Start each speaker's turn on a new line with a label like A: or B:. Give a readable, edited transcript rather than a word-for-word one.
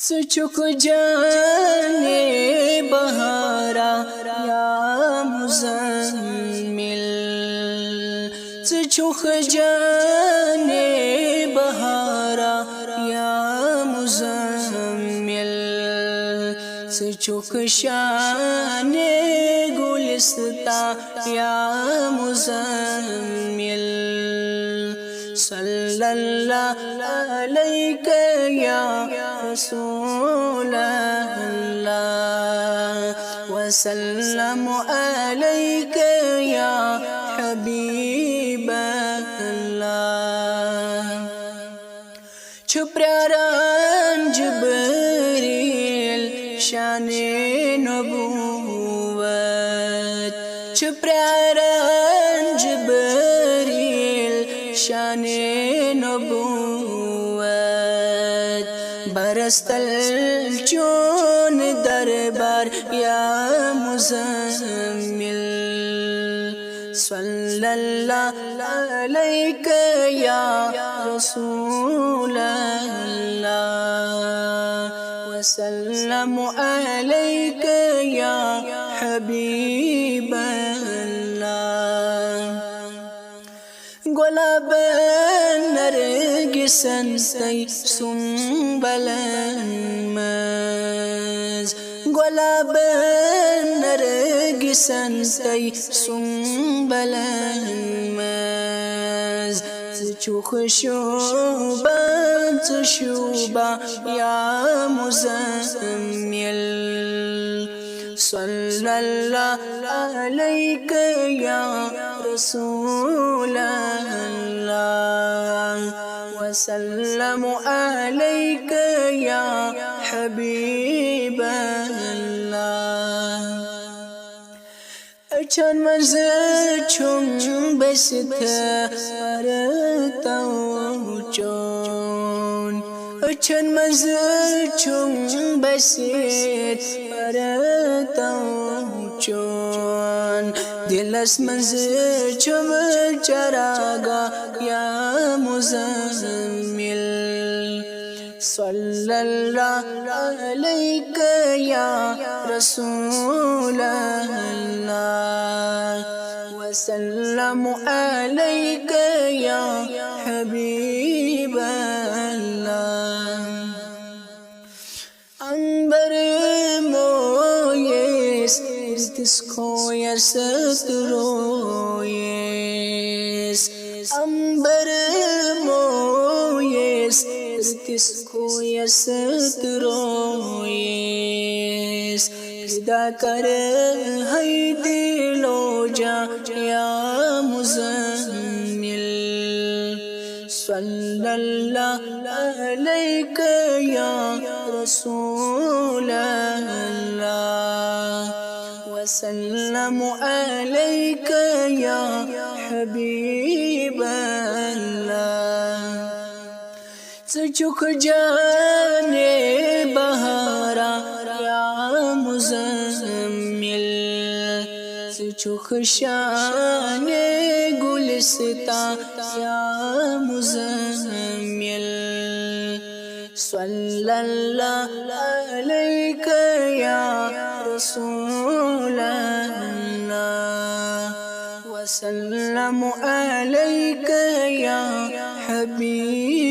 A: سچک جانے بہارا یا مزمل، سچک جانے بہارا یا مزمل، سچک شان گلستہ یا مزمل، صلی اللہ علیک یا رسول اللہ، وسلم علیک یا حبیب اللہ۔ چھپراران جبریل شان نبوت، چھپراران جبریل شان نبوت، برستل چون دربار یا مزمل، صلی اللہ علیک یا رسول اللہ، وسلم علیک یا حبیب اللہ۔ گلاب نرگسن تی سنبلن مز، گلاب نرگسن تی سنبلن مز، چوخ شوبا شوبا یا مزمل، صلی اللہ علیک یا رسول اللہ، وسلم علیک یا حبیب اللہ۔ اچھن مز چھم بست پرتو چون، اچھن مز چھم بست پرتو چون، دلس مز چھم چراغا یا مزمل، صلی اللہ علیک یا رسول اللہ، وسلم علیک یا حبیب اللہ۔ عنبر مویس ارتسکویس ترویس، عنبر مویس ارتسکویس ترویس، پیدا کر ہے دلو جا یا مزمل، صلی اللہ علیک یا رسول اللہ، وسلم علیک یا حبیب اللہ۔ سچک جانے بہارا یا مزمل، سچک شان گلستہ یا مزمل، صلی اللہ علیک یا رسول اللہ، وسلم علیک یا حبیب